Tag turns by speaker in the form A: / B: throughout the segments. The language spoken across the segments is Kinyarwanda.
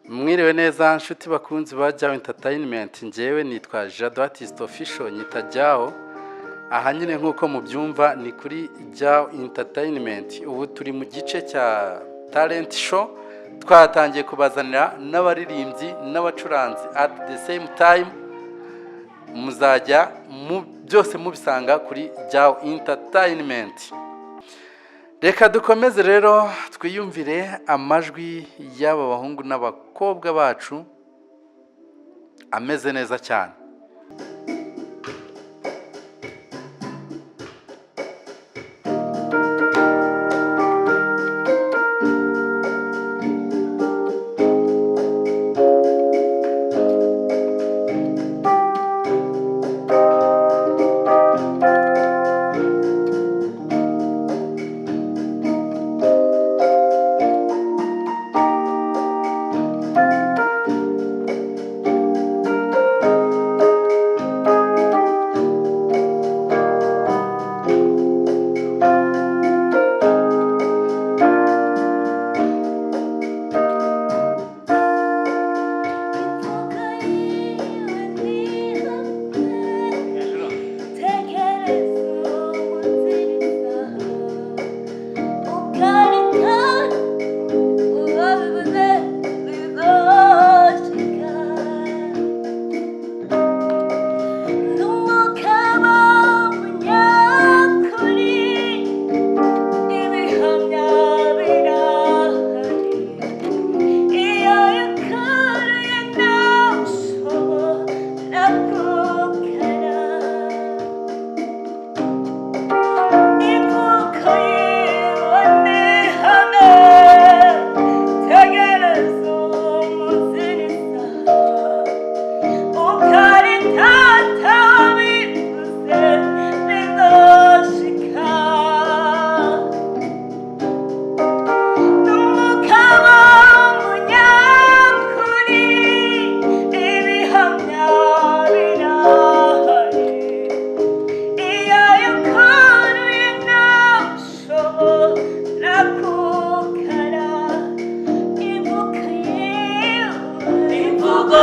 A: Mwiriwe neza nshuti bakunzi ba Jao Entertainment, njyewe nitwa Jado Artist Official nyita Jao. Aha nyine nkuko mubyumva ni kuri Jao Entertainment. Ubu turi mu gice cya talent show, twatangiye kubazanira n'abaririmbyi n'abacuranzi at the same time. Muzajya byose mubisanga kuri Jao Entertainment. Reka dukomeze rero twiyumvire amajwi y'aba bahungu n'abakobwa bacu ameze neza cyane.
B: Imvugo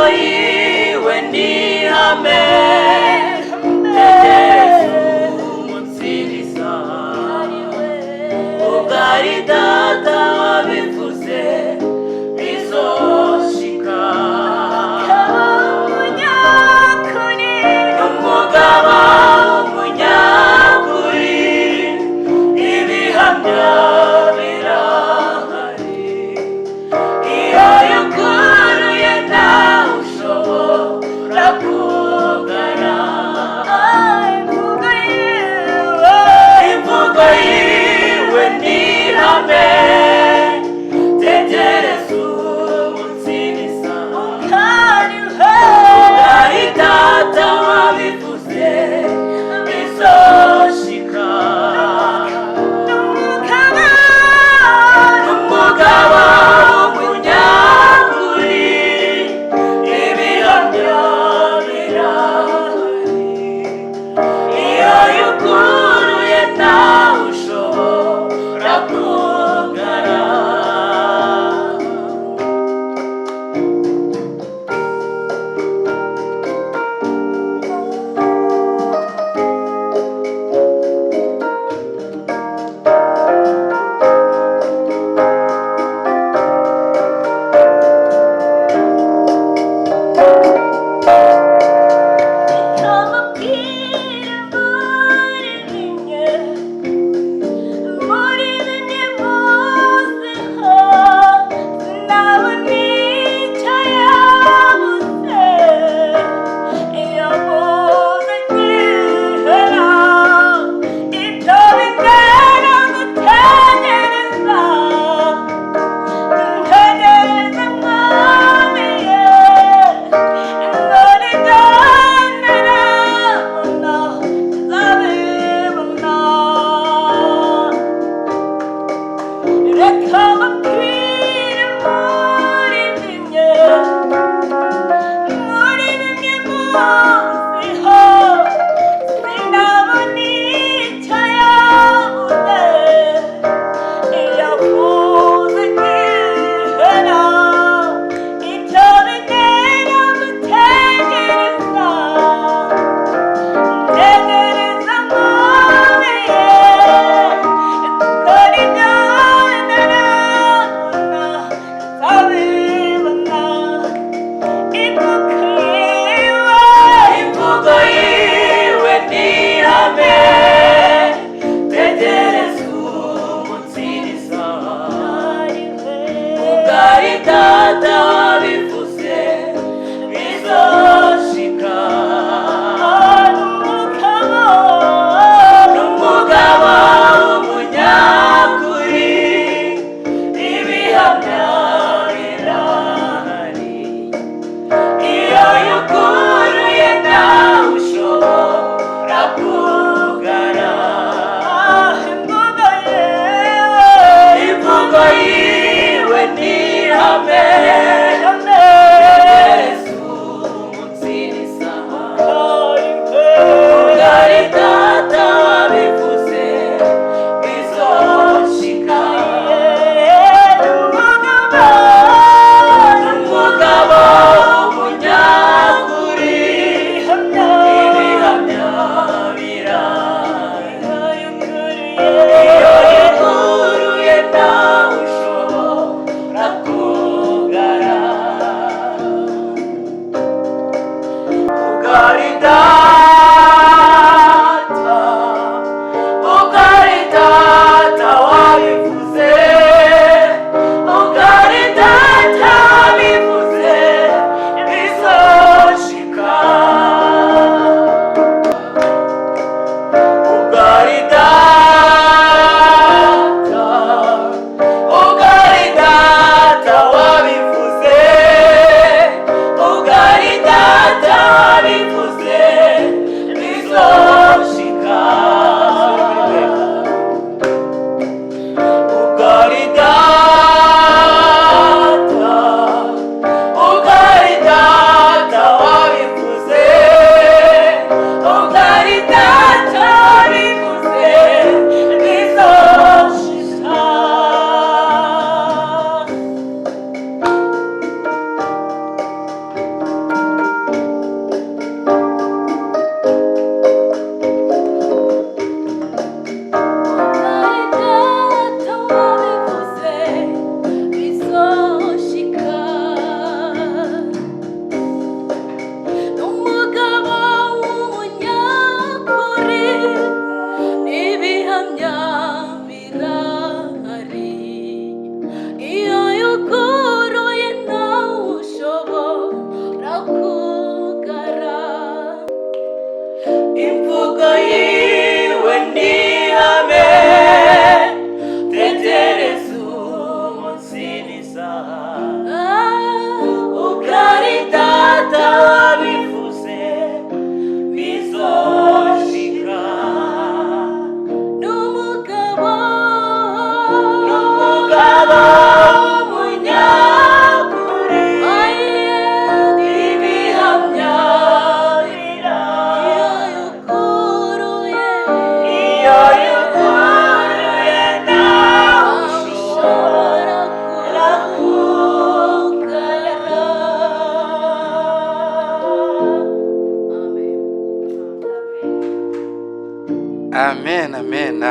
A: amen amen.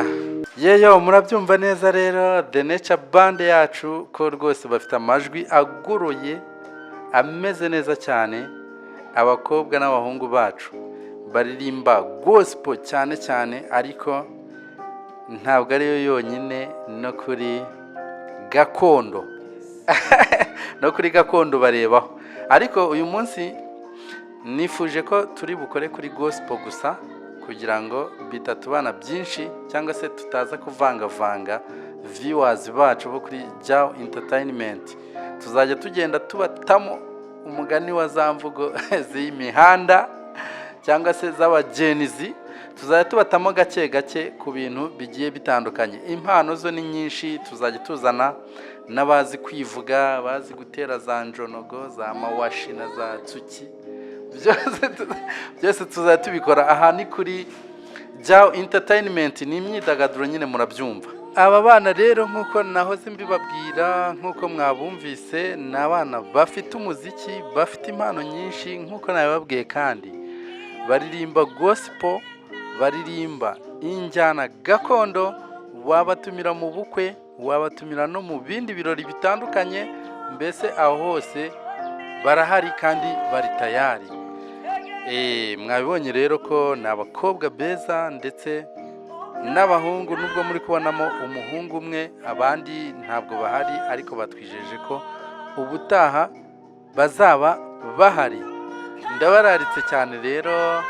A: Yeyo murabyumva neza rero, The Nature Band yacu ko rwose bafite amajwi agoroye ameze neza cyane. Abakobwa n'abahungu bacu baririmba gospel cyane cyane, ariko ntabwo ariyo yonyine, no kuri gakondo no kuri gakondo barebaho. Ariko uyu munsi nifuje ko turi bukore kuri gospel gusa, kugira ngo bitatubana byinshi cyangwa se tutaza kuvangavanga viewers bacu bo kuri Jao Entertainment. Tuzajya tugenda tubatamo umugani wa za mvugo z'imihanda cyangwa se z'abagenizi, tuzajya tubatamo gake gake ku bintu bigiye bitandukanye. Impano zo ni nyinshi, tuzajya tuzana n'abazi kwivuga, bazi gutera za njonogo, za mawashi na za tsuki, byose tuzajya tubikora. Aha ni kuri Jao Entertainment, ni imyidagaduro nyine murabyumva. Aba bana rero nk'uko nahoze mbibabwira, nk'uko mwabumvise, ni abana bafite umuziki, bafite impano nyinshi nk'uko nabibabwiye, kandi baririmba gospel, baririmba injyana gakondo. Wabatumira mu bukwe, wabatumira no mu bindi birori bitandukanye, mbese aho hose barahari kandi bari tayari. Mwabibonye rero ko ni abakobwa beza ndetse n'abahungu, nubwo muri kubonamo umuhungu umwe, abandi ntabwo bahari, ariko batwijeje ko ubutaha bazaba bahari. Ndabararitse cyane rero,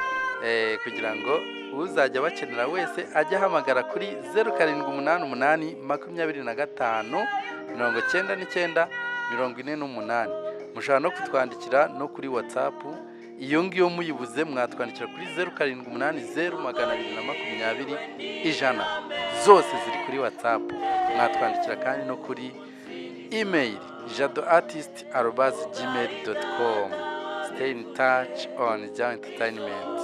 A: kugira ngo uzajya bakenera wese ajya ahamagara kuri 0788 25 99 48. Mushobora no kutwandikira no kuri WhatsApp. Iyo ngiyo muyibuze mwatwandikira kuri 0780 100 zose ziri kuri WhatsApp. Mwatwandikira kandi no kuri email jadoartist@gmail.com. Stay in touch on Jao Entertainment.